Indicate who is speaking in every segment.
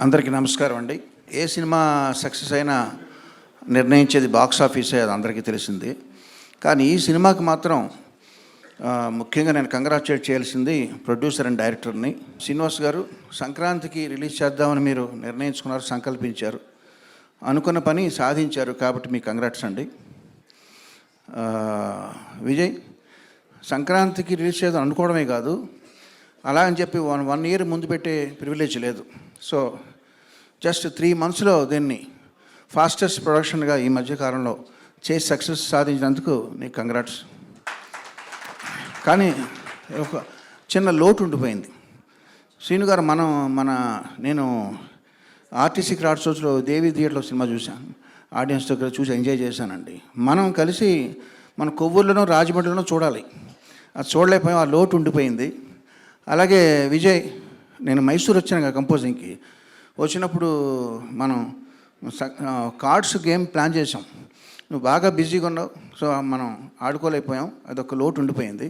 Speaker 1: అందరికీ నమస్కారం అండి. ఏ సినిమా సక్సెస్ అయినా నిర్ణయించేది బాక్స్ ఆఫీసే, అది అందరికీ తెలిసింది. కానీ ఈ సినిమాకి మాత్రం ముఖ్యంగా నేను కంగ్రాచులేట్ చేయాల్సింది ప్రొడ్యూసర్ అండ్ డైరెక్టర్ని. శ్రీనివాస్ గారు, సంక్రాంతికి రిలీజ్ చేద్దామని మీరు నిర్ణయించుకున్నారు, సంకల్పించారు, అనుకున్న పని సాధించారు, కాబట్టి మీకు కంగ్రాట్స్ అండి. విజయ్, సంక్రాంతికి రిలీజ్ చేద్దాం అనుకోవడమే కాదు, అలా అని చెప్పి వన్ ఇయర్ ముందు పెట్టే ప్రివిలేజ్ లేదు. సో జస్ట్ 3 monthsలో దీన్ని ఫాస్టెస్ట్ ప్రొడక్షన్గా ఈ మధ్యకాలంలో చేసి సక్సెస్ సాధించినందుకు నీకు కంగ్రాట్స్. కానీ ఒక చిన్న లోటు ఉండిపోయింది. శ్రీను గారు, నేను ఆర్టీసీ క్రాఫ్ట్ షోస్లో దేవి థియేటర్లో సినిమా చూశాను, ఆడియన్స్ దగ్గర చూసి ఎంజాయ్ చేశానండి. మనం కలిసి మన కొవ్వూరులోనో రాజమండ్రిలోనో చూడాలి, అది చూడలేకపోయాం, ఆ లోటు ఉండిపోయింది. అలాగే విజయ్, నేను మైసూర్ వచ్చాను కంపోజింగ్కి. వచ్చినప్పుడు మనం కార్డ్స్ గేమ్ ప్లాన్ చేసాం, నువ్వు బాగా బిజీగా ఉన్నావు, సో మనం ఆడుకోలేకపోయాం, అదొక లోటు ఉండిపోయింది.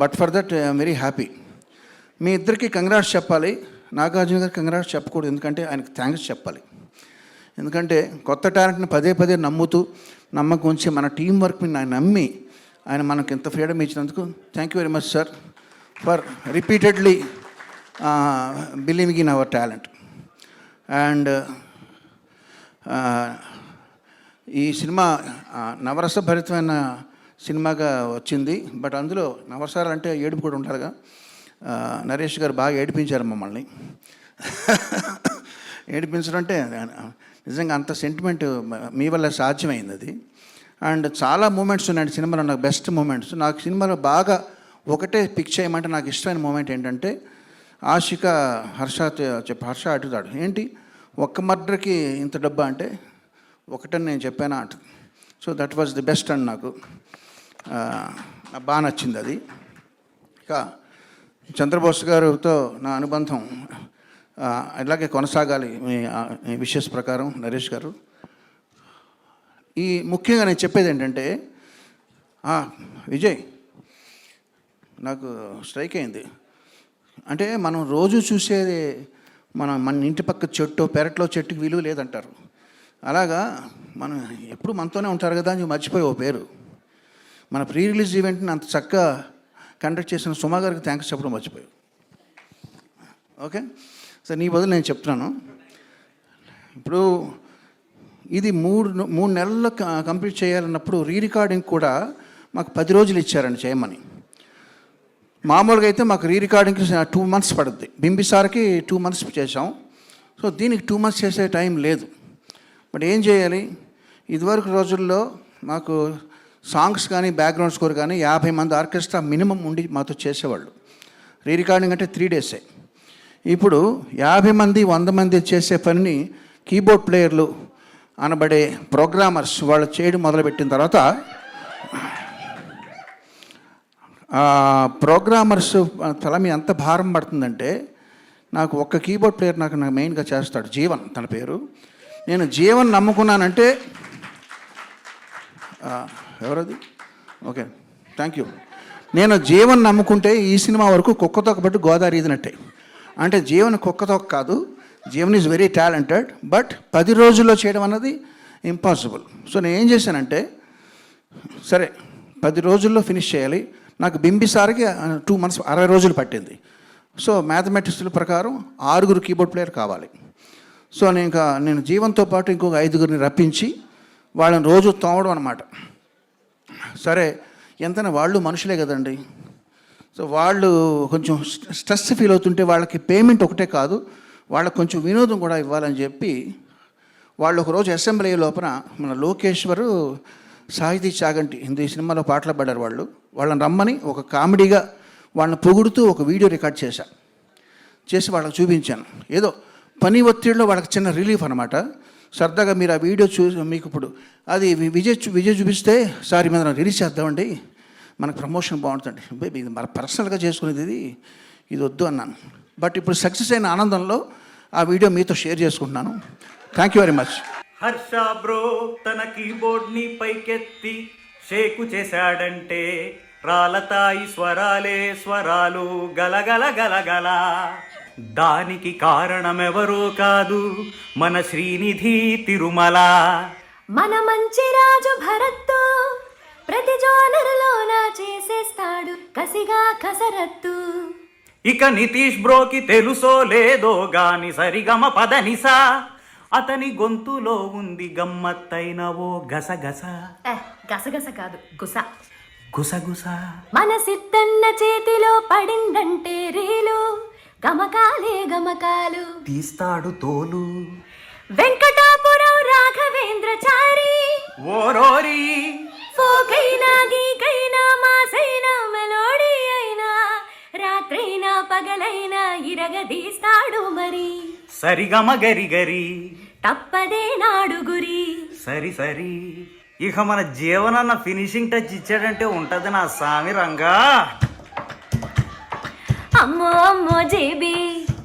Speaker 1: But for that I'm very happy. మీ ఇద్దరికి కంగ్రాట్స్ చెప్పాలి, నాగార్జున గారికి కంగ్రాట్స్ చెప్పకూడదు, ఎందుకంటే ఆయనకు థ్యాంక్స్ చెప్పాలి. ఎందుకంటే కొత్త టాలెంట్ని పదే పదే నమ్ముతూ నమ్మకం ఉంచి మన టీం వర్క్ని నమ్మి ఆయన మనకు ఎంత ఫ్రీడమ్ ఇచ్చినందుకు thank you very much sir for repeatedly believing in our talent. And ఈ సినిమా నవరసభరితమైన సినిమాగా వచ్చింది. బట్ అందులో నవరసాలు అంటే ఏడుపు కూడా ఉండాలిగా. నరేష్ గారు బాగా ఏడిపించారు మమ్మల్ని. ఏడిపించడం అంటే నిజంగా అంత సెంటిమెంట్ మీ వల్ల సాధ్యమైంది అది. అండ్ చాలా మూమెంట్స్ ఉన్నాయండి సినిమాలో, నాకు బెస్ట్ మూమెంట్స్. నాకు సినిమాలో బాగా ఒకటే పిక్ చేయమంటే నాకు ఇష్టమైన మూమెంట్ ఏంటంటే, ఆశిక హర్ష అడుగుతాడు, ఏంటి ఒక్క మర్డర్కి ఇంత డబ్బా అంటే, ఒకటని నేను చెప్పానా అంట. So that was the best and నాకు బాగా నచ్చింది అది. ఇక చంద్రబోస్ గారితో నా అనుబంధం ఇలాగే కొనసాగాలి మీ విషెస్ ప్రకారం నరేష్ గారు. ఈ ముఖ్యంగా నేను చెప్పేది ఏంటంటే, విజయ్ నాకు స్ట్రైక్ అయింది. అంటే మనం రోజు చూసేది మన ఇంటి పక్క చెట్టు పెరట్లో చెట్టుకి విలువ లేదంటారు. అలాగా మనం ఎప్పుడు మనతోనే ఉంటారు కదా అని మర్చిపోయి ఓ పేరు. మన ప్రీ రిలీజ్ ఈవెంట్ని అంత చక్కగా కండక్ట్ చేసిన సుమా గారికి థ్యాంక్స్ చెప్పడం మర్చిపోయావు. ఓకే సార్, నీ బదులు నేను చెప్తున్నాను. ఇప్పుడు ఇది మూడు నెలల్లో కంప్లీట్ చేయాలన్నప్పుడు రికార్డింగ్ కూడా మాకు 10 రోజులు ఇచ్చారండి చేయమని. మామూలుగా అయితే మాకు రికార్డింగ్కి 2 months పడుద్ది. బింబిసార్కి 2 months చేసాం. సో దీనికి 2 months చేసే టైం లేదు. బట్ ఏం చేయాలి, ఇదివరకు రోజుల్లో మాకు సాంగ్స్ కానీ బ్యాక్గ్రౌండ్ స్కోర్ కానీ 50 మంది ఆర్కెస్ట్రా మినిమం ఉండి మాతో చేసేవాళ్ళు. రికార్డింగ్ అంటే 3 days. ఇప్పుడు 50 మంది 100 మంది చేసే పనిని కీబోర్డ్ ప్లేయర్లు అనబడే ప్రోగ్రామర్స్ వాళ్ళు చేయడం మొదలుపెట్టిన తర్వాత, ప్రోగ్రామర్స్ తల మీద ఎంత భారం పడుతుందంటే, నాకు ఒక్క కీబోర్డ్ ప్లేయర్ నాకు మెయిన్గా చేస్తాడు, జీవన్ తన పేరు. నేను జీవన్ నమ్ముకున్నానంటే, ఎవరది? Okay, thank you. నేను జీవన్ నమ్ముకుంటే ఈ సినిమా వరకు కుక్కతోక బట్టి గోదావరి ఈదినట్టే. అంటే జీవన్ కుక్కతోక కాదు, Jeevan is very talented. But 10 రోజుల్లో చేయడం అన్నది ఇంపాసిబుల్. సో నేను ఏం చేశానంటే, సరే 10 రోజుల్లో ఫినిష్ చేయాలి. నాకు బింబిసార్కి 2 months 60 రోజులు పట్టింది. సో మ్యాథమెటిక్స్ల ప్రకారం 6 కీబోర్డ్ ప్లేయర్ కావాలి. సో నేను జీవన్తో పాటు ఇంకొక 5 రప్పించి వాళ్ళని రోజు తోమడం అనమాట. సరే, ఎంతైనా వాళ్ళు మనుషులే కదండి. సో వాళ్ళు కొంచెం స్ట్రెస్ ఫీల్ అవుతుంటే వాళ్ళకి పేమెంట్ ఒకటే కాదు, వాళ్ళకి కొంచెం వినోదం కూడా ఇవ్వాలని చెప్పి వాళ్ళు ఒకరోజు అసెంబ్లీ లోపల మన లోకేశ్వరు, సాహితీ చాగంటి హిందీ సినిమాలో పాటలు పాడారు వాళ్ళని రమ్మని ఒక కామెడీగా వాళ్ళని పొగుడుతూ ఒక వీడియో రికార్డ్ చేసి వాళ్ళకి చూపించాను. ఏదో పని ఒత్తిడిలో వాళ్ళకి చిన్న రిలీఫ్ అనమాట. సరదాగా మీరు ఆ వీడియో చూసి మీకు ఇప్పుడు అది విజయ్ చూపిస్తే, సార్ మీద రిలీజ్ చేద్దామండి, మనకు ప్రమోషన్ బాగుంటుంది, బేబీ ఇది మన పర్సనల్గా చేసుకునేది ఇది వద్దు అన్నాను. బట్ ఇప్పుడు సక్సెస్ అయిన ఆనందంలో ఆ వీడియో మీతో షేర్ చేసుకుంటున్నాను. Thank you very much.
Speaker 2: Harsha bro తన కీబోర్డ్ని పైకెత్తి షేకు చేశాడంటే, రాలతాయి స్వరాలే స్వరాలు గలగల గలగల. దానికి కారణమెవరో కాదు మన శ్రీనిధి తిరుమల.
Speaker 3: మన మంచి రాజు భరత్తు ప్రతి జోనరులోన చేసేస్తాడు కసిగా కసరత్తు.
Speaker 2: ఇక నితీష్ బ్రోకి తెలుసో లేదో గాని సరిగమ పదనిసా, అతని గొంతులో ఉంది గమ్మత్తైన ఓ గసగస.
Speaker 3: గసగస కాదు గుస.
Speaker 2: గుసగుస.
Speaker 3: మన సిద్ధన్న చేతిలో పడిందంటే రీలు గమకాలే గమకాలు
Speaker 2: తీస్తాడు తోలు.
Speaker 3: వెంకటాపురం రాఘవేంద్రచారి
Speaker 2: ఓరోరి.
Speaker 3: ఫోకైనా గీకైనా మాసైనా మెలోడీ అయినా రాత్రైనా పగలైనా ఇరగదీస్తాడు మరి.
Speaker 2: సరిగమ గరి గరి
Speaker 3: తప్పదే నాడు గురి.
Speaker 2: సరి సరి. ఇక మన జీవనన్న ఫినిషింగ్ టచ్ ఇచ్చాడంటే ఉంటది నా సామి రంగా.
Speaker 3: అమ్మో అమ్మో జేబీ,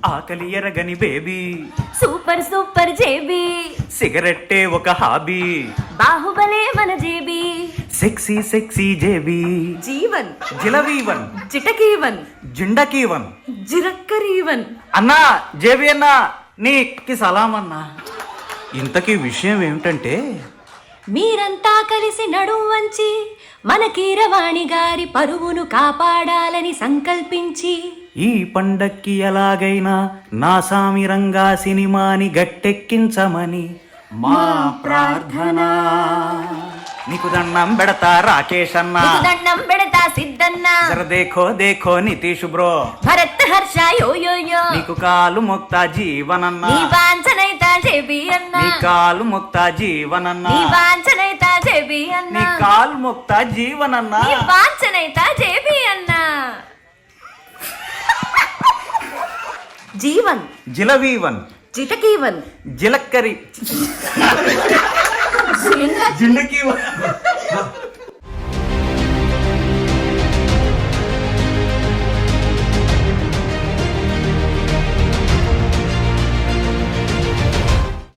Speaker 2: ఆకలి ఎరగని బేబీ,
Speaker 3: సూపర్ సూపర్ జేబీ,
Speaker 2: సిగరెట్టే ఒక హాబీ,
Speaker 3: బాహుబలే మన జేబీ,
Speaker 2: సెక్సీ సెక్సీ జేబీ,
Speaker 3: జీవన్
Speaker 2: జిలవీవన్,
Speaker 3: చిటకీవన్,
Speaker 2: జిండకీవన్,
Speaker 3: జిరక్కరీవన్.
Speaker 2: అన్నా జేబీ అన్నా నీకి సలాం అన్నా. ఇంతకీ విషయం ఏమిటంటే
Speaker 3: మీరంతా కలిసి నడుం వంచి మన కీరవాణి గారి పరువును కాపాడాలని సంకల్పించి
Speaker 2: ఈ పండక్కి ఎలాగైనా నా సామి రంగా సినిమాని గట్టెక్కించమని మా ప్రార్థన. నీకు దండం పెడతా రాకేష్ అన్నా,
Speaker 3: నీకు దండం పెడతా సిద్ధన్న,
Speaker 2: జర దేఖో దేఖో నితీష్ బ్రో,
Speaker 3: భరత్ హర్ష యో యో యో,
Speaker 2: నీకు కాలు ముక్తా జీవనన్నా,
Speaker 3: నీ వాంఛనైతా జేబీ అన్న,
Speaker 2: నీ కాలు ముక్తా జీవనన్నా,
Speaker 3: నీ వాంఛనైతా జేబీ అన్న,
Speaker 2: నీ కాలు ముక్తా జీవనన్నా,
Speaker 3: నీ వాంఛనైతా జేబీ అన్న. జీవన్,
Speaker 2: జిలవీవన్,
Speaker 3: చిటకీవన్,
Speaker 2: జిలక్కరి, జిండకీవన్.